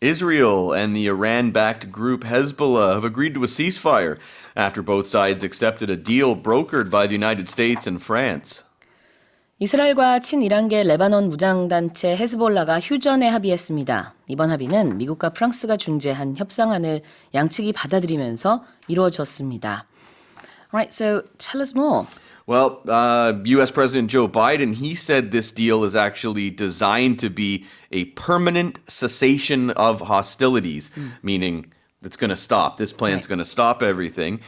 Israel and the Iran-backed group Hezbollah have agreed to a ceasefire after both sides accepted a deal brokered by the United States and France. 이스라엘과 친이란계 레바논 무장단체 헤즈볼라가 휴전에 합의했습니다. 이번 합의는 미국과 프랑스가 중재한 협상안을 양측이 받아들이면서 이루어졌습니다. Alright, so tell us more. Well, U.S. President Joe Biden, he said this deal is actually designed to be a permanent cessation of hostilities, meaning it's going to stop. This plan's going to stop everything.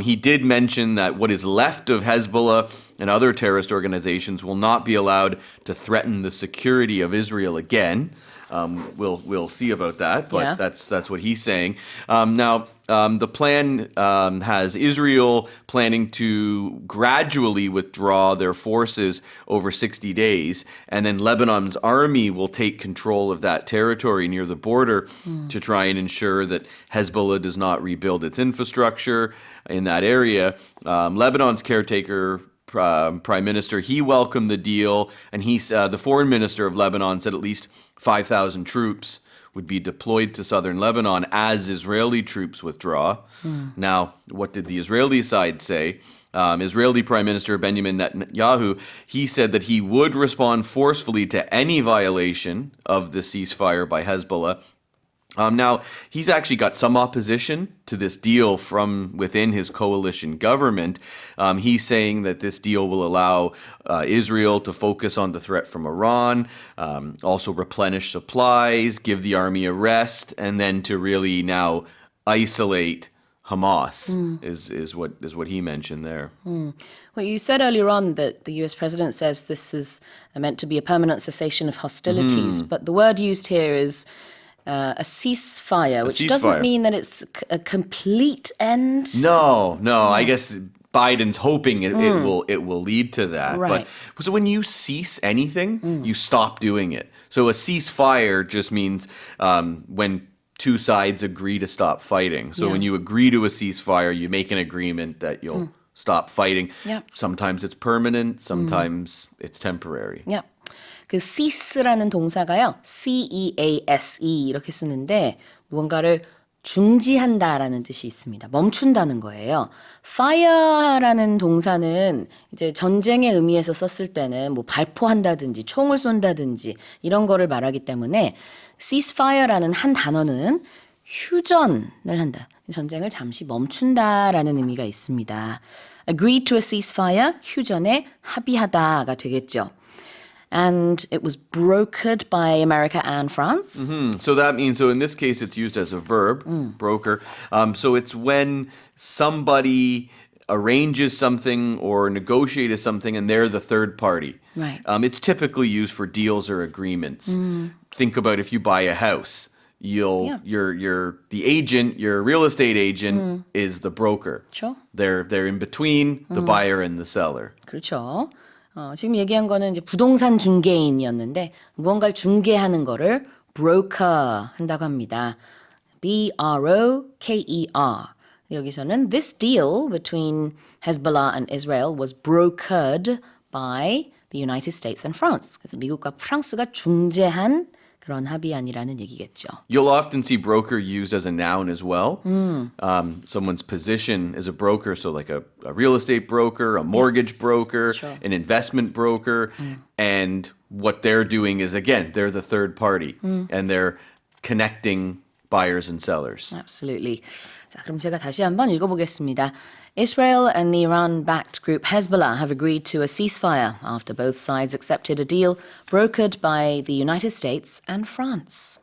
He did mention that what is left of Hezbollah and other terrorist organizations will not be allowed to threaten the security of Israel again. We'll see about that, but that's what he's saying. Now, the plan has Israel planning to gradually withdraw their forces over 60 days, and then Lebanon's army will take control of that territory near the border to try and ensure that Hezbollah does not rebuild its infrastructure in that area. Lebanon's caretaker prime minister, he welcomed the deal, and the foreign minister of Lebanon said at least 5,000 troops would be deployed to southern Lebanon as Israeli troops withdraw. Now, what did the Israeli side say? Israeli Prime Minister Benjamin Netanyahu, he said that he would respond forcefully to any violation of the ceasefire by Hezbollah. Now, he's actually got some opposition to this deal from within his coalition government. He's saying that this deal will allow Israel to focus on the threat from Iran, also replenish supplies, give the army a rest, and then to really now isolate Hamas is what he mentioned there. Well, you said earlier on that the US president says this is meant to be a permanent cessation of hostilities, but the word used here is a ceasefire, which doesn't mean that it's a complete end. No. I guess Biden's hoping it will lead to that. Right. But so when you cease anything, you stop doing it. So a ceasefire just means when two sides agree to stop fighting. So when you agree to a ceasefire, you make an agreement that you'll stop fighting. Yep. Sometimes it's permanent, sometimes it's temporary. Yeah. 그 cease라는 동사가요. C-E-A-S-E 이렇게 쓰는데 무언가를 중지한다라는 뜻이 있습니다. 멈춘다는 거예요. fire라는 동사는 이제 전쟁의 의미에서 썼을 때는 뭐 발포한다든지 총을 쏜다든지 이런 거를 말하기 때문에 ceasefire라는 한 단어는 휴전을 한다. 전쟁을 잠시 멈춘다라는 의미가 있습니다. agree to a ceasefire, 휴전에 합의하다가 되겠죠. And it was brokered by America and France. So that means, in this case, it's used as a verb, broker. So it's when somebody arranges something or negotiates something and they're the third party. Right. It's typically used for deals or agreements. Think about if you buy a house. You're the agent, your real estate agent is the broker. Sure. They're in between the buyer and the seller. 그렇죠. 지금 얘기한 거는 이제 부동산 중개인이었는데 무언가를 중개하는 거를 broker 한다고 합니다. B-R-O-K-E-R. 여기서는 this deal between Hezbollah and Israel was brokered by the United States and France. 그래서 미국과 프랑스가 중재한 그런 합의안이라는 얘기겠죠. You'll often see broker used as a noun as well. Someone's position is a broker, so like a real estate broker, a mortgage broker, an investment broker, and what they're doing is, again, they're the third party, and they're connecting buyers and sellers. Absolutely. 자, 그럼 제가 다시 한번 읽어보겠습니다. Israel and the Iran-backed group Hezbollah have agreed to a ceasefire after both sides accepted a deal brokered by the United States and France.